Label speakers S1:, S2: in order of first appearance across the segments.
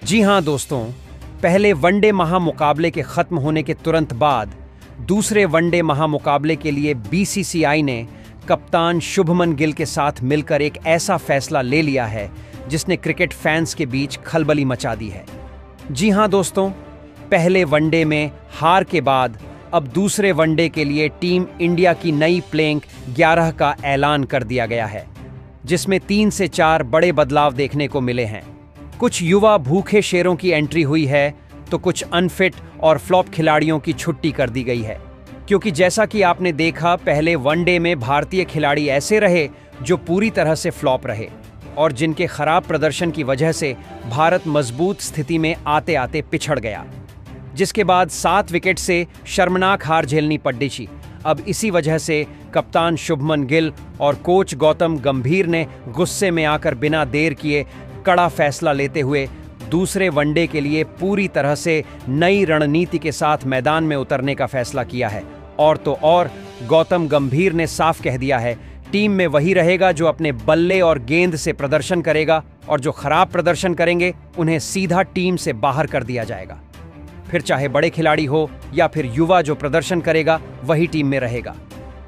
S1: जी हां दोस्तों, पहले वनडे महामुकाबले के खत्म होने के तुरंत बाद दूसरे वनडे महामुकाबले के लिए बीसीसीआई ने कप्तान शुभमन गिल के साथ मिलकर एक ऐसा फैसला ले लिया है जिसने क्रिकेट फैंस के बीच खलबली मचा दी है। जी हां दोस्तों, पहले वनडे में हार के बाद अब दूसरे वनडे के लिए टीम इंडिया की नई प्लेइंग 11 का ऐलान कर दिया गया है, जिसमें 3 से 4 बड़े बदलाव देखने को मिले हैं। कुछ युवा भूखे शेरों की एंट्री हुई है तो कुछ अनफिट और फ्लॉप खिलाड़ियों की छुट्टी कर दी गई है, क्योंकि जैसा कि आपने देखा, पहले वनडे में भारतीय खिलाड़ी ऐसे रहे जो पूरी तरह से फ्लॉप रहे और जिनके खराब प्रदर्शन की वजह से भारत मजबूत स्थिति में आते आते पिछड़ गया, जिसके बाद 7 विकेट से शर्मनाक हार झेलनी पड़ी थी। अब इसी वजह से कप्तान शुभमन गिल और कोच गौतम गंभीर ने गुस्से में आकर बिना देर किए कड़ा फैसला लेते हुए दूसरे वनडे के लिए पूरी तरह से नई रणनीति के साथ मैदान में उतरने का फैसला किया है। और तो और गौतम गंभीर ने साफ कह दिया है, टीम में वही रहेगा जो अपने बल्ले और गेंद से प्रदर्शन करेगा, और जो खराब प्रदर्शन करेंगे उन्हें सीधा टीम से बाहर कर दिया जाएगा। फिर चाहे बड़े खिलाड़ी हो या फिर युवा जो प्रदर्शन करेगा वही टीम में रहेगा।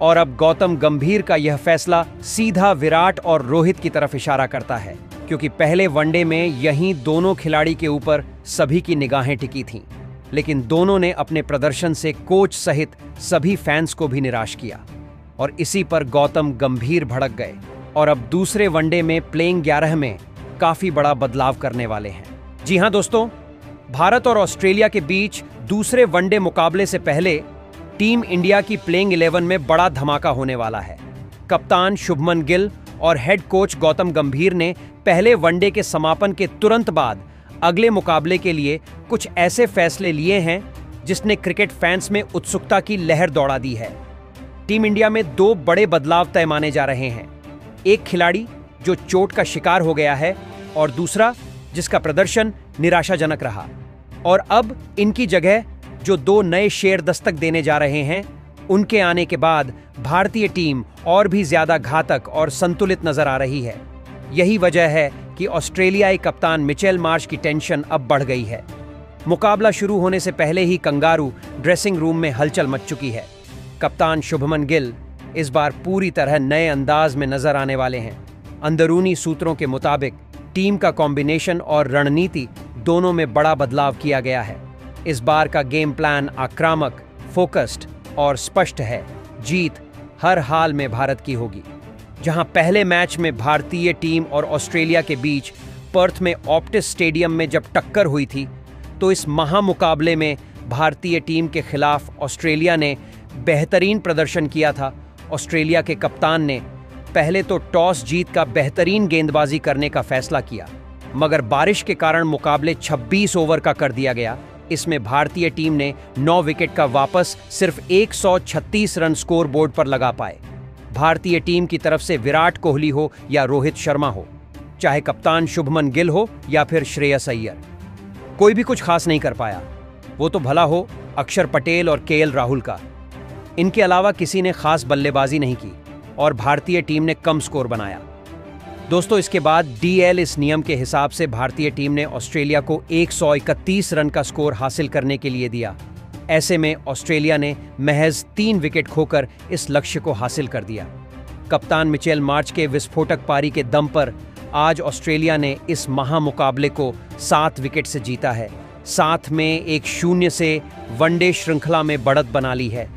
S1: और अब गौतम गंभीर का यह फैसला सीधा विराट और रोहित की तरफ इशारा करता है, क्योंकि पहले वनडे में यहीं दोनों खिलाड़ी के ऊपर सभी की निगाहें टिकी थीं, लेकिन दोनों ने अपने प्रदर्शन से कोच सहित सभी फैंस को भी निराश किया और इसी पर गौतम गंभीर भड़क गए और अब दूसरे वनडे में प्लेइंग 11 में काफी बड़ा बदलाव करने वाले हैं। जी हां दोस्तों, भारत और ऑस्ट्रेलिया के बीच दूसरे वनडे मुकाबले से पहले टीम इंडिया की प्लेइंग 11 में बड़ा धमाका होने वाला है। कप्तान शुभमन गिल और हेड कोच गौतम गंभीर ने पहले वनडे के समापन के तुरंत बाद अगले मुकाबले के लिए कुछ ऐसे फैसले लिए हैं जिसने क्रिकेट फैंस में उत्सुकता की लहर दौड़ा दी है। टीम इंडिया में 2 बड़े बदलाव तय माने जा रहे हैं। एक खिलाड़ी जो चोट का शिकार हो गया है और दूसरा जिसका प्रदर्शन निराशाजनक रहा। और अब इनकी जगह जो 2 नए शेर दस्तक देने जा रहे हैं, उनके आने के बाद भारतीय टीम और भी ज्यादा घातक और संतुलित नजर आ रही है। यही वजह है कि ऑस्ट्रेलियाई कप्तान मिचेल मार्श की टेंशन अब बढ़ गई है। मुकाबला शुरू होने से पहले ही कंगारू ड्रेसिंग रूम में हलचल मच चुकी है। कप्तान शुभमन गिल इस बार पूरी तरह नए अंदाज में नजर आने वाले हैं। अंदरूनी सूत्रों के मुताबिक टीम का कॉम्बिनेशन और रणनीति दोनों में बड़ा बदलाव किया गया है। इस बार का गेम प्लान आक्रामक, फोकस्ड और स्पष्ट है। जीत हर हाल में भारत की होगी। जहां पहले मैच में भारतीय टीम और ऑस्ट्रेलिया के बीच पर्थ में ऑप्टिस स्टेडियम में जब टक्कर हुई थी, तो इस महामुकाबले में भारतीय टीम के खिलाफ ऑस्ट्रेलिया ने बेहतरीन प्रदर्शन किया था। ऑस्ट्रेलिया के कप्तान ने पहले तो टॉस जीत का बेहतरीन गेंदबाजी करने का फैसला किया, मगर बारिश के कारण मुकाबले 26 ओवर का कर दिया गया। इसमें भारतीय टीम ने 9 विकेट का वापस सिर्फ 136 रन स्कोर बोर्ड पर लगा पाए। भारतीय टीम की तरफ से विराट कोहली हो या रोहित शर्मा हो, चाहे कप्तान शुभमन गिल हो या फिर श्रेयस अय्यर, कोई भी कुछ खास नहीं कर पाया। वो तो भला हो अक्षर पटेल और केएल राहुल का। इनके अलावा किसी ने खास बल्लेबाजी नहीं की और भारतीय टीम ने कम स्कोर बनाया। दोस्तों, इसके बाद डीएल इस नियम के हिसाब से भारतीय टीम ने ऑस्ट्रेलिया को 131 रन का स्कोर हासिल करने के लिए दिया। ऐसे में ऑस्ट्रेलिया ने महज 3 विकेट खोकर इस लक्ष्य को हासिल कर दिया। कप्तान मिचेल मार्श के विस्फोटक पारी के दम पर आज ऑस्ट्रेलिया ने इस महामुकाबले को 7 विकेट से जीता है। साथ में एक 0 से वनडे श्रृंखला में बढ़त बना ली है।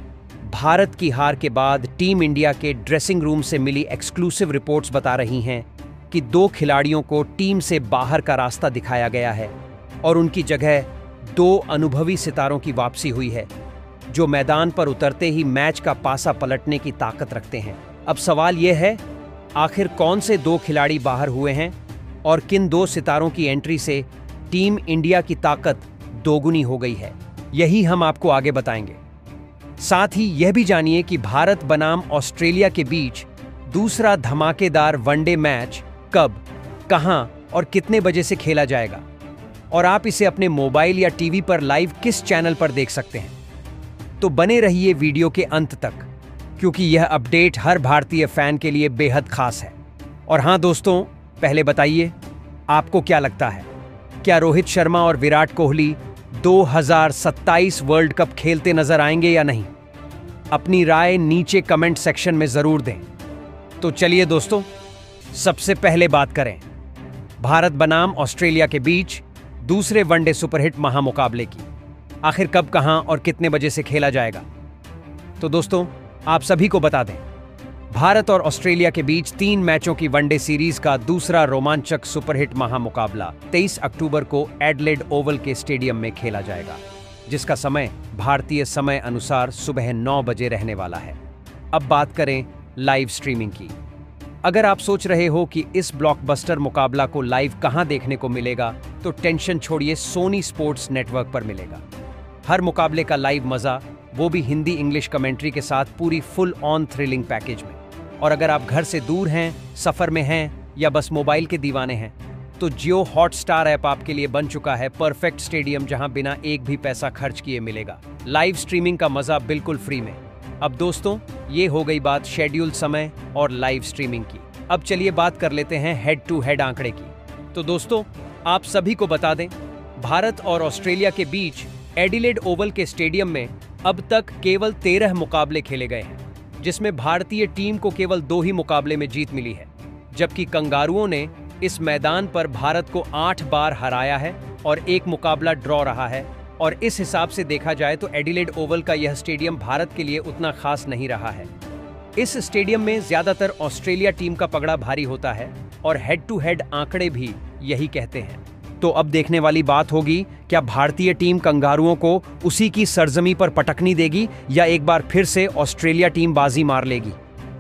S1: भारत की हार के बाद टीम इंडिया के ड्रेसिंग रूम से मिली एक्सक्लूसिव रिपोर्ट्स बता रही हैं कि 2 खिलाड़ियों को टीम से बाहर का रास्ता दिखाया गया है और उनकी जगह 2 अनुभवी सितारों की वापसी हुई है, जो मैदान पर उतरते ही मैच का पासा पलटने की ताकत रखते हैं। अब सवाल यह है, आखिर कौन से 2 खिलाड़ी बाहर हुए हैं और किन 2 सितारों की एंट्री से टीम इंडिया की ताकत दोगुनी हो गई है? यही हम आपको आगे बताएंगे। साथ ही यह भी जानिए कि भारत बनाम ऑस्ट्रेलिया के बीच दूसरा धमाकेदार वनडे मैच कब, कहां और कितने बजे से खेला जाएगा, और आप इसे अपने मोबाइल या टीवी पर लाइव किस चैनल पर देख सकते हैं। तो बने रहिए वीडियो के अंत तक, क्योंकि यह अपडेट हर भारतीय फैन के लिए बेहद खास है। और हां दोस्तों, पहले बताइए आपको क्या लगता है, क्या रोहित शर्मा और विराट कोहली 2027 वर्ल्ड कप खेलते नजर आएंगे या नहीं? अपनी राय नीचे कमेंट सेक्शन में जरूर दें। तो चलिए दोस्तों, सबसे पहले बात करें भारत बनाम ऑस्ट्रेलिया के बीच दूसरे वनडे सुपरहिट महामुकाबले की। आखिर कब, कहां और कितने बजे से खेला जाएगा? तो दोस्तों, आप सभी को बता दें, भारत और ऑस्ट्रेलिया के बीच 3 मैचों की वनडे सीरीज का दूसरा रोमांचक सुपरहिट महामुकाबला 23 अक्टूबर को एडिलेड ओवल के स्टेडियम में खेला जाएगा, जिसका समय भारतीय समय अनुसार सुबह 9 बजे रहने वाला है। अब बात करें लाइव स्ट्रीमिंग की। अगर आप सोच रहे हो कि इस ब्लॉकबस्टर मुकाबला को लाइव कहां देखने को मिलेगा, तो टेंशन छोड़िए, सोनी स्पोर्ट्स नेटवर्क पर मिलेगा। हर मुकाबले का लाइव मजा, वो भी हिंदी इंग्लिश कमेंट्री के साथ, पूरी फुल ऑन थ्रिलिंग पैकेज में। और अगर आप घर से दूर हैं, सफर में हैं या बस मोबाइल के दीवाने हैं, तो जियो हॉटस्टार ऐप आपके लिए बन चुका है परफेक्ट स्टेडियम, जहां बिना एक भी पैसा खर्च किए मिलेगा लाइव स्ट्रीमिंग का मजा बिल्कुल फ्री में। अब दोस्तों, ये हो गई बात शेड्यूल समय और लाइव स्ट्रीमिंग की। अब चलिए बात कर लेते हैं हेड टू हेड आंकड़े की। तो दोस्तों, आप सभी को बता दें, भारत और ऑस्ट्रेलिया के बीच एडिलेड ओवल के स्टेडियम में अब तक केवल 13 मुकाबले खेले गए हैं, जिसमें भारतीय टीम को केवल 2 ही मुकाबले में जीत मिली है, जबकि कंगारुओं ने इस मैदान पर भारत को 8 बार हराया है और 1 मुकाबला ड्रॉ रहा है। और इस हिसाब से देखा जाए तो एडिलेड ओवल का यह स्टेडियम भारत के लिए उतना खास नहीं रहा है। इस स्टेडियम में ज्यादातर ऑस्ट्रेलिया टीम का पगड़ा भारी होता है और हेड टू हेड आंकड़े भी यही कहते हैं। तो अब देखने वाली बात होगी, क्या भारतीय टीम कंगारुओं को उसी की सरजमी पर पटकनी देगी या एक बार फिर से ऑस्ट्रेलिया टीम बाजी मार लेगी?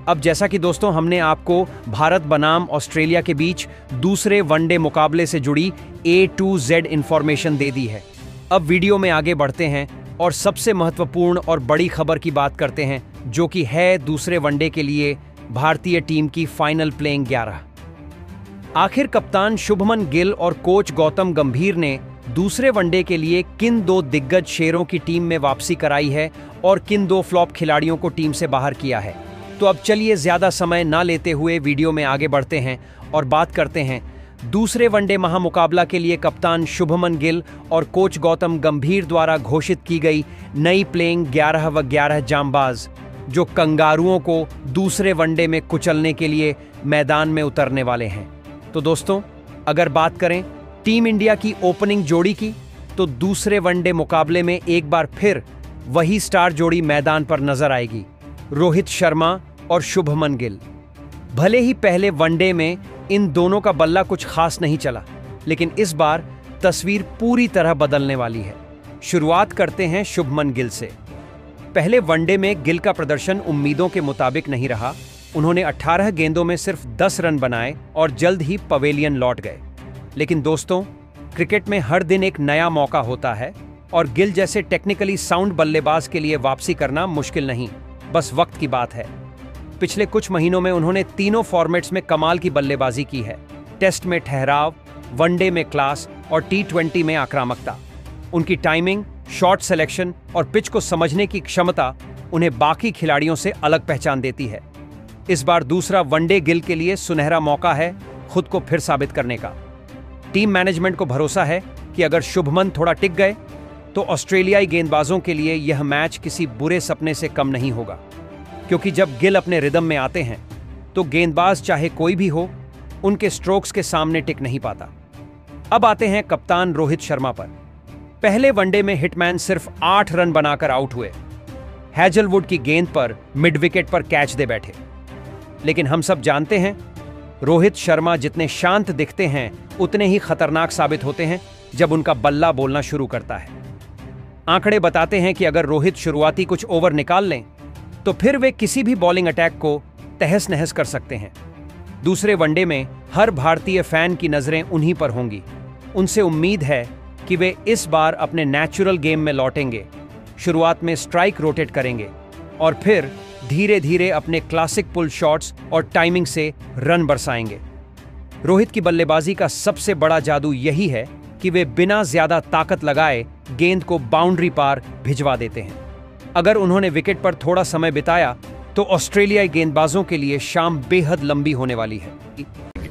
S1: अब जैसा कि दोस्तों, हमने आपको भारत बनाम ऑस्ट्रेलिया के बीच दूसरे वनडे मुकाबले से जुड़ी A to Z इंफॉर्मेशन दे दी है। अब वीडियो में आगे बढ़ते हैं और सबसे महत्वपूर्ण और बड़ी खबर की बात करते हैं, जो कि है दूसरे वनडे के लिए भारतीय टीम की फाइनल प्लेइंग 11। आखिर कप्तान शुभमन गिल और कोच गौतम गंभीर ने दूसरे वनडे के लिए किन 2 दिग्गज शेरों की टीम में वापसी कराई है और किन 2 फ्लॉप खिलाड़ियों को टीम से बाहर किया है? तो अब चलिए ज्यादा समय ना लेते हुए वीडियो में आगे बढ़ते हैं और बात करते हैं दूसरे वनडे महामुकाबला के लिए कप्तान शुभमन गिल और कोच गौतम गंभीर द्वारा घोषित की गई नई प्लेइंग 11 व 11 जांबाज, जो कंगारुओं को दूसरे वनडे में कुचलने के लिए मैदान में उतरने वाले हैं। तो दोस्तों, अगर बात करें टीम इंडिया की ओपनिंग जोड़ी की, तो दूसरे वनडे मुकाबले में एक बार फिर वही स्टार जोड़ी मैदान पर नजर आएगी, रोहित शर्मा और शुभमन गिल। भले ही पहले वनडे में इन दोनों का बल्ला कुछ खास नहीं चला, लेकिन इस बार तस्वीर पूरी तरह बदलने वाली है। शुरुआत करते हैं शुभमन गिल से। पहले वनडे में गिल का प्रदर्शन उम्मीदों के मुताबिक नहीं रहा। उन्होंने 18 गेंदों में सिर्फ 10 रन बनाए और जल्द ही पवेलियन लौट गए। लेकिन दोस्तों, क्रिकेट में हर दिन एक नया मौका होता है और गिल जैसे टेक्निकली साउंड बल्लेबाज के लिए वापसी करना मुश्किल नहीं, बस वक्त की बात है। पिछले कुछ महीनों में उन्होंने तीनों फॉर्मेट्स में कमाल की बल्लेबाजी की है। टेस्ट में ठहराव, वनडे में क्लास और T20 में आक्रामकता। उनकी टाइमिंग, शॉट सिलेक्शन और पिच को समझने की क्षमता उन्हें बाकी खिलाड़ियों से अलग पहचान देती है। इस बार दूसरा वनडे गिल के लिए सुनहरा मौका है खुद को फिर साबित करने का। टीम मैनेजमेंट को भरोसा है कि अगर शुभमन थोड़ा टिक गए, तो ऑस्ट्रेलियाई गेंदबाजों के लिए यह मैच किसी बुरे सपने से कम नहीं होगा, क्योंकि जब गिल अपने रिदम में आते हैं तो गेंदबाज चाहे कोई भी हो, उनके स्ट्रोक्स के सामने टिक नहीं पाता। अब आते हैं कप्तान रोहित शर्मा पर। पहले वनडे में हिटमैन सिर्फ 8 रन बनाकर आउट हुए। हैजलवुड की गेंद पर मिड विकेट पर कैच दे बैठे। लेकिन हम सब जानते हैं, रोहित शर्मा जितने शांत दिखते हैं उतने ही खतरनाक साबित होते हैं जब उनका बल्ला बोलना शुरू करता है। आंकड़े बताते हैं कि अगर रोहित शुरुआती कुछ ओवर निकाल लें, तो फिर वे किसी भी बॉलिंग अटैक को तहस नहस कर सकते हैं। दूसरे वनडे में हर भारतीय फैन की नजरें उन्हीं पर होंगी। उनसे उम्मीद है कि वे इस बार अपने नेचुरल गेम में लौटेंगे, शुरुआत में स्ट्राइक रोटेट करेंगे और फिर धीरे धीरे अपने क्लासिक पुल शॉट्स और टाइमिंग से रन बरसाएंगे। रोहित की बल्लेबाजी का सबसे बड़ा जादू यही है कि वे बिना ज्यादा ताकत लगाए गेंद को बाउंड्री पार भिजवा देते हैं। अगर उन्होंने विकेट पर थोड़ा समय बिताया तो ऑस्ट्रेलियाई गेंदबाजों के लिए शाम बेहद लंबी होने वाली है।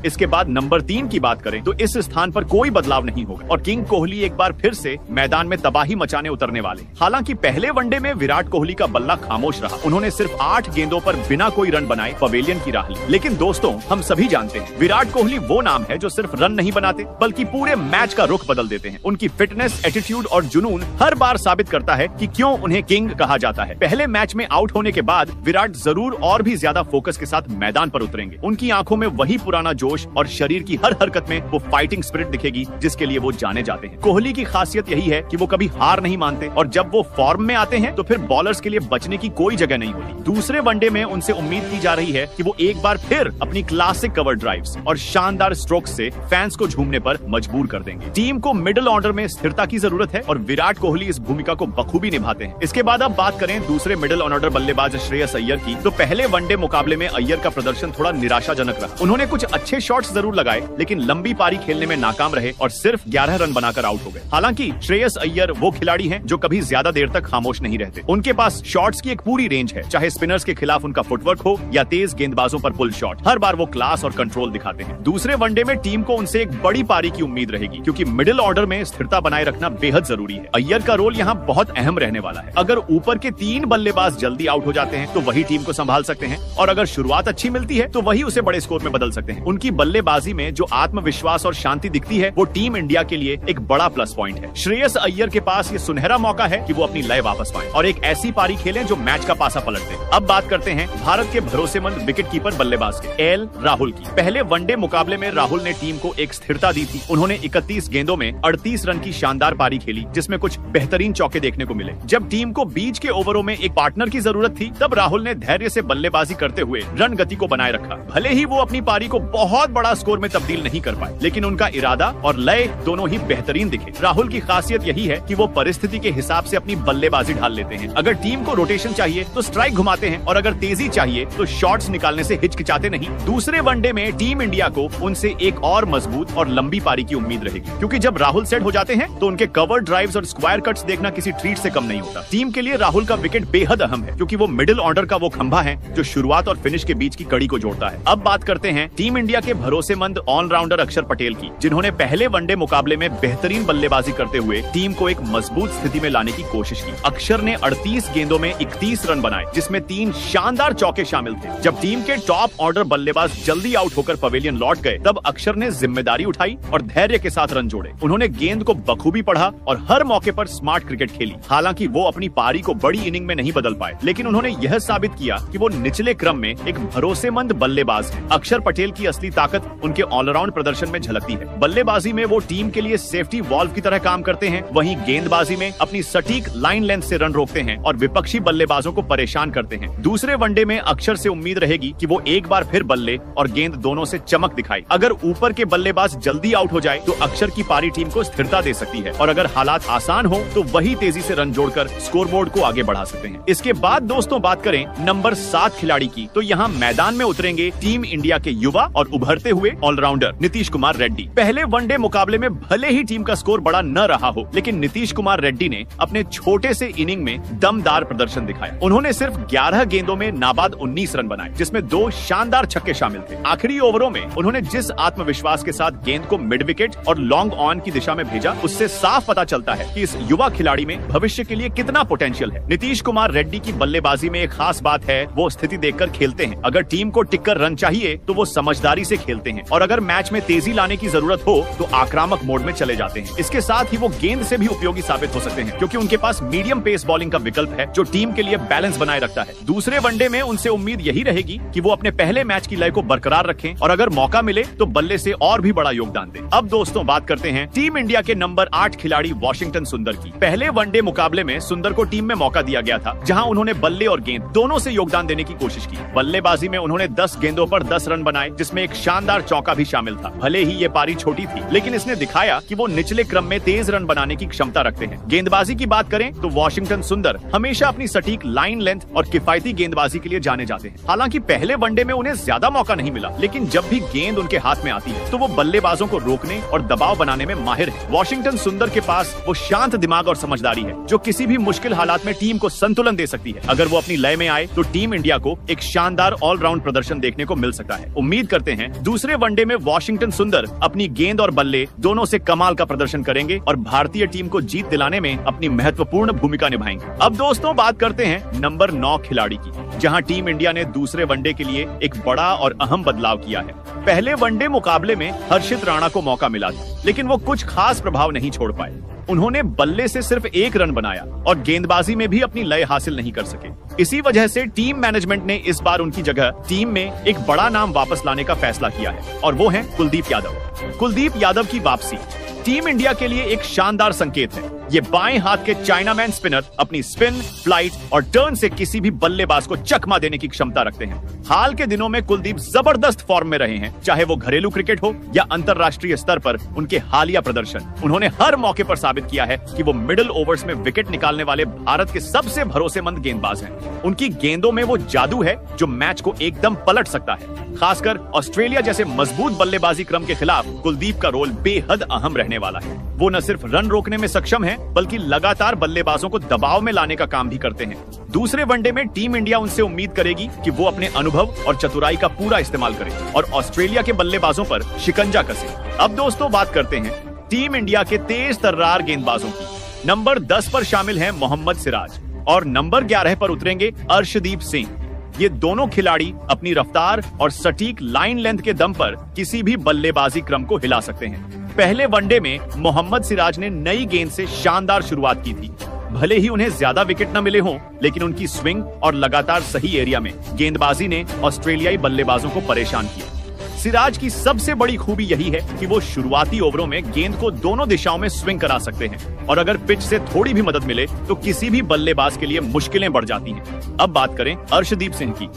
S2: इसके बाद नंबर 3 की बात करें तो इस स्थान पर कोई बदलाव नहीं होगा और किंग कोहली एक बार फिर से मैदान में तबाही मचाने उतरने वाले। हालांकि पहले वनडे में विराट कोहली का बल्ला खामोश रहा, उन्होंने सिर्फ 8 गेंदों पर बिना कोई रन बनाए पवेलियन की राह ली। लेकिन दोस्तों, हम सभी जानते हैं विराट कोहली वो नाम है जो सिर्फ रन नहीं बनाते बल्कि पूरे मैच का रुख बदल देते हैं। उनकी फिटनेस, एटीट्यूड और जुनून हर बार साबित करता है कि क्यों उन्हें किंग कहा जाता है। पहले मैच में आउट होने के बाद विराट जरूर और भी ज्यादा फोकस के साथ मैदान पर उतरेंगे। उनकी आंखों में वही पुराना जोश और शरीर की हर हरकत में वो फाइटिंग स्पिरिट दिखेगी जिसके लिए वो जाने जाते हैं। कोहली की खासियत यही है कि वो कभी हार नहीं मानते और जब वो फॉर्म में आते हैं तो फिर बॉलर्स के लिए बचने की कोई जगह नहीं होती। दूसरे वनडे में उनसे उम्मीद की जा रही है कि वो एक बार फिर अपनी क्लासिक कवर ड्राइव्स और शानदार स्ट्रोक्स से फैंस को झूमने पर मजबूर कर देंगे। टीम को मिडिल ऑर्डर में स्थिरता की जरूरत है और विराट कोहली इस भूमिका को बखूबी निभाते हैं। इसके बाद अब बात करें दूसरे मिडिल ऑर्डर बल्लेबाज श्रेयस अय्यर की, तो पहले वनडे मुकाबले में अय्यर का प्रदर्शन थोड़ा निराशाजनक रहा। उन्होंने कुछ अच्छे शॉट्स जरूर लगाए लेकिन लंबी पारी खेलने में नाकाम रहे और सिर्फ 11 रन बनाकर आउट हो गए। हालांकि श्रेयस अय्यर वो खिलाड़ी हैं जो कभी ज्यादा देर तक खामोश नहीं रहते। उनके पास शॉट्स की एक पूरी रेंज है, चाहे स्पिनर्स के खिलाफ उनका फुटवर्क हो या तेज गेंदबाजों पर पुल शॉट, हर बार वो क्लास और कंट्रोल दिखाते हैं। दूसरे वनडे में टीम को उनसे एक बड़ी पारी की उम्मीद रहेगी क्योंकि मिडिल ऑर्डर में स्थिरता बनाए रखना बेहद जरूरी है। अय्यर का रोल यहाँ बहुत अहम रहने वाला है। अगर ऊपर के 3 बल्लेबाज जल्दी आउट हो जाते हैं तो वही टीम को संभाल सकते हैं और अगर शुरुआत अच्छी मिलती है तो वही उसे बड़े स्कोर में बदल सकते हैं। उनकी बल्लेबाजी में जो आत्मविश्वास और शांति दिखती है वो टीम इंडिया के लिए एक बड़ा प्लस पॉइंट है। श्रेयस अय्यर के पास ये सुनहरा मौका है कि वो अपनी लय वापस पाएं और एक ऐसी पारी खेलें जो मैच का पासा पलट दे। अब बात करते हैं भारत के भरोसेमंद विकेट कीपर बल्लेबाज के एल राहुल की। पहले वनडे मुकाबले में राहुल ने टीम को एक स्थिरता दी थी। उन्होंने 31 गेंदों में 38 रन की शानदार पारी खेली जिसमें कुछ बेहतरीन चौके देखने को मिले। जब टीम को बीच के ओवरों में एक पार्टनर की जरूरत थी तब राहुल ने धैर्य से बल्लेबाजी करते हुए रन गति को बनाए रखा। भले ही वो अपनी पारी को बहुत बड़ा स्कोर में तब्दील नहीं कर पाए लेकिन उनका इरादा और लय दोनों ही बेहतरीन दिखे। राहुल की खासियत यही है कि वो परिस्थिति के हिसाब से अपनी बल्लेबाजी ढाल लेते हैं। अगर टीम को रोटेशन चाहिए तो स्ट्राइक घुमाते हैं और अगर तेजी चाहिए तो शॉट्स निकालने से हिचकिचाते नहीं। दूसरे वनडे में टीम इंडिया को उनसे एक और मजबूत और लंबी पारी की उम्मीद रहेगी क्योंकि जब राहुल सेट हो जाते हैं तो उनके कवर ड्राइव्स और स्क्वायर कट्स देखना किसी ट्रीट से कम नहीं होता। टीम के लिए राहुल का विकेट बेहद अहम है क्योंकि वो मिडिल ऑर्डर का वो खंभा है जो शुरुआत और फिनिश के बीच की कड़ी को जोड़ता है। अब बात करते हैं टीम इंडिया के भरोसेमंद ऑलराउंडर अक्षर पटेल की, जिन्होंने पहले वनडे मुकाबले में बेहतरीन बल्लेबाजी करते हुए टीम को एक मजबूत स्थिति में लाने की कोशिश की। अक्षर ने 38 गेंदों में 31 रन बनाए जिसमें 3 शानदार चौके शामिल थे। जब टीम के टॉप ऑर्डर बल्लेबाज जल्दी आउट होकर पवेलियन लौट गए तब अक्षर ने जिम्मेदारी उठाई और धैर्य के साथ रन जोड़े। उन्होंने गेंद को बखूबी पढ़ा और हर मौके पर स्मार्ट क्रिकेट खेली। हालांकि वो अपनी पारी को बड़ी इनिंग में नहीं बदल पाए लेकिन उन्होंने यह साबित किया कि वो निचले क्रम में एक भरोसेमंद बल्लेबाज है। अक्षर पटेल की असली ताकत उनके ऑलराउंड प्रदर्शन में झलकती है। बल्लेबाजी में वो टीम के लिए सेफ्टी वॉल्व की तरह काम करते हैं, वहीं गेंदबाजी में अपनी सटीक लाइन लेंथ से रन रोकते हैं और विपक्षी बल्लेबाजों को परेशान करते हैं। दूसरे वनडे में अक्षर से उम्मीद रहेगी कि वो एक बार फिर बल्ले और गेंद दोनों से चमक दिखाए। अगर ऊपर के बल्लेबाज जल्दी आउट हो जाए तो अक्षर की पारी टीम को स्थिरता दे सकती है और अगर हालात आसान हो तो वही तेजी से रन जोड़कर स्कोरबोर्ड को आगे बढ़ा सकते हैं। इसके बाद दोस्तों बात करें नंबर 7 खिलाड़ी की, तो यहाँ मैदान में उतरेंगे टीम इंडिया के युवा और उभरते हुए ऑलराउंडर नीतीश कुमार रेड्डी। पहले वनडे मुकाबले में भले ही टीम का स्कोर बड़ा न रहा हो लेकिन नीतीश कुमार रेड्डी ने अपने छोटे से इनिंग में दमदार प्रदर्शन दिखाया। उन्होंने सिर्फ 11 गेंदों में नाबाद 19 रन बनाए जिसमें 2 शानदार छक्के शामिल थे। आखिरी ओवरों में उन्होंने जिस आत्मविश्वास के साथ गेंद को मिड विकेट और लॉन्ग ऑन की दिशा में भेजा उससे साफ पता चलता है कि इस युवा खिलाड़ी में भविष्य के लिए कितना पोटेंशियल है। नीतीश कुमार रेड्डी की बल्लेबाजी में एक खास बात है, वो स्थिति देखकर खेलते हैं। अगर टीम को टिककर रन चाहिए तो वो समझदारी से खेलते हैं और अगर मैच में तेजी लाने की जरूरत हो तो आक्रामक मोड में चले जाते हैं। इसके साथ ही वो गेंद से भी उपयोगी साबित हो सकते हैं क्योंकि उनके पास मीडियम पेस बॉलिंग का विकल्प है जो टीम के लिए बैलेंस बनाए रखता है। दूसरे वनडे में उनसे उम्मीद यही रहेगी कि वो अपने पहले मैच की लय को बरकरार रखें और अगर मौका मिले तो बल्ले से और भी बड़ा योगदान दें। अब दोस्तों बात करते हैं टीम इंडिया के नंबर 8 खिलाड़ी वॉशिंगटन सुंदर की। पहले वनडे मुकाबले में सुंदर को टीम में मौका दिया गया था जहां उन्होंने बल्ले और गेंद दोनों से योगदान देने की कोशिश की। बल्लेबाजी में उन्होंने 10 गेंदों पर 10 रन बनाए जिसमें एक शानदार चौका भी शामिल था। भले ही ये पारी छोटी थी लेकिन इसने दिखाया कि वो निचले क्रम में तेज रन बनाने की क्षमता रखते हैं। गेंदबाजी की बात करें तो वॉशिंगटन सुंदर हमेशा अपनी सटीक लाइन लेंथ और किफायती गेंदबाजी के लिए जाने जाते हैं। हालांकि पहले वनडे में उन्हें ज्यादा मौका नहीं मिला लेकिन जब भी गेंद उनके हाथ में आती है तो वो बल्लेबाजों को रोकने और दबाव बनाने में माहिर है। वॉशिंगटन सुंदर के पास वो शांत दिमाग और समझदारी है जो किसी भी मुश्किल हालात में टीम को संतुलन दे सकती है। अगर वो अपनी लय में आए तो टीम इंडिया को एक शानदार ऑलराउंड प्रदर्शन देखने को मिल सकता है। उम्मीद करते हैं हैं, दूसरे वनडे में वॉशिंगटन सुंदर अपनी गेंद और बल्ले दोनों से कमाल का प्रदर्शन करेंगे और भारतीय टीम को जीत दिलाने में अपनी महत्वपूर्ण भूमिका निभाएंगे। अब दोस्तों बात करते हैं नंबर 9 खिलाड़ी की, जहां टीम इंडिया ने दूसरे वनडे के लिए एक बड़ा और अहम बदलाव किया है। पहले वनडे मुकाबले में हर्षित राणा को मौका मिला था, लेकिन वो कुछ खास प्रभाव नहीं छोड़ पाए। उन्होंने बल्ले से सिर्फ 1 रन बनाया और गेंदबाजी में भी अपनी लय हासिल नहीं कर सके। इसी वजह से टीम मैनेजमेंट ने इस बार उनकी जगह टीम में एक बड़ा नाम वापस लाने का फैसला किया है और वो है कुलदीप यादव। कुलदीप यादव की वापसी टीम इंडिया के लिए एक शानदार संकेत है। ये बाएं हाथ के चाइनामैन स्पिनर अपनी स्पिन, फ्लाइट और टर्न से किसी भी बल्लेबाज को चकमा देने की क्षमता रखते हैं। हाल के दिनों में कुलदीप जबरदस्त फॉर्म में रहे हैं, चाहे वो घरेलू क्रिकेट हो या अंतर्राष्ट्रीय स्तर पर उनके हालिया प्रदर्शन। उन्होंने हर मौके पर साबित किया है कि वो मिडिल ओवर्स में विकेट निकालने वाले भारत के सबसे भरोसेमंद गेंदबाज हैं। उनकी गेंदों में वो जादू है जो मैच को एकदम पलट सकता है। खासकर ऑस्ट्रेलिया जैसे मजबूत बल्लेबाजी क्रम के खिलाफ कुलदीप का रोल बेहद अहम रहने वाला है। वो न सिर्फ रन रोकने में सक्षम है, बल्कि लगातार बल्लेबाजों को दबाव में लाने का काम भी करते हैं। दूसरे वनडे में टीम इंडिया उनसे उम्मीद करेगी कि वो अपने अनुभव और चतुराई का पूरा इस्तेमाल करे और ऑस्ट्रेलिया के बल्लेबाजों पर शिकंजा कसे। अब दोस्तों बात करते हैं टीम इंडिया के तेज तर्रार गेंदबाजों की। नंबर 10 पर शामिल हैं मोहम्मद सिराज और नंबर 11 पर उतरेंगे अर्शदीप सिंह। ये दोनों खिलाड़ी अपनी रफ्तार और सटीक लाइन लेंथ के दम पर किसी भी बल्लेबाजी क्रम को हिला सकते हैं। पहले वनडे में मोहम्मद सिराज ने नई गेंद से शानदार शुरुआत की थी। भले ही उन्हें ज्यादा विकेट न मिले हों, लेकिन उनकी स्विंग और लगातार सही एरिया में गेंदबाजी ने ऑस्ट्रेलियाई बल्लेबाजों को परेशान किया। सिराज की सबसे बड़ी खूबी यही है कि वो शुरुआती ओवरों में गेंद को दोनों दिशाओं में स्विंग करा सकते हैं और अगर पिच से थोड़ी भी मदद मिले तो किसी भी बल्लेबाज के लिए मुश्किलें बढ़ जाती हैं। अब बात करें अर्शदीप सिंह की,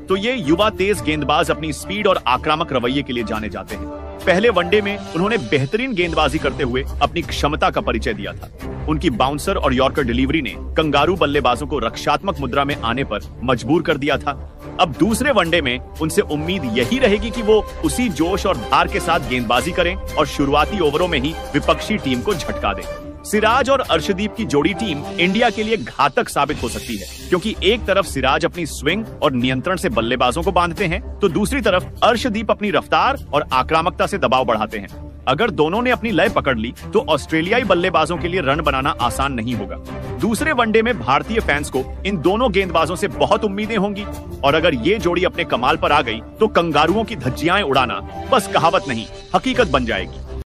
S2: तो ये युवा तेज गेंदबाज अपनी स्पीड और आक्रामक रवैये के लिए जाने जाते हैं। पहले वनडे में उन्होंने बेहतरीन गेंदबाजी करते हुए अपनी क्षमता का परिचय दिया था। उनकी बाउंसर और यॉर्कर डिलीवरी ने कंगारू बल्लेबाजों को रक्षात्मक मुद्रा में आने पर मजबूर कर दिया था। अब दूसरे वनडे में उनसे उम्मीद यही रहेगी कि वो उसी जोश और धार के साथ गेंदबाजी करें और शुरुआती ओवरों में ही विपक्षी टीम को झटका दें। सिराज और अर्शदीप की जोड़ी टीम इंडिया के लिए घातक साबित हो सकती है, क्योंकि एक तरफ सिराज अपनी स्विंग और नियंत्रण से बल्लेबाजों को बांधते हैं, तो दूसरी तरफ अर्शदीप अपनी रफ्तार और आक्रामकता से दबाव बढ़ाते हैं। अगर दोनों ने अपनी लय पकड़ ली तो ऑस्ट्रेलियाई बल्लेबाजों के लिए रन बनाना आसान नहीं होगा। दूसरे वनडे में भारतीय फैंस को इन दोनों गेंदबाजों से बहुत उम्मीदें होंगी और अगर ये जोड़ी अपने कमाल पर आ गई तो कंगारुओं की धज्जियां उड़ाना बस कहावत नहीं, हकीकत बन जाएगी।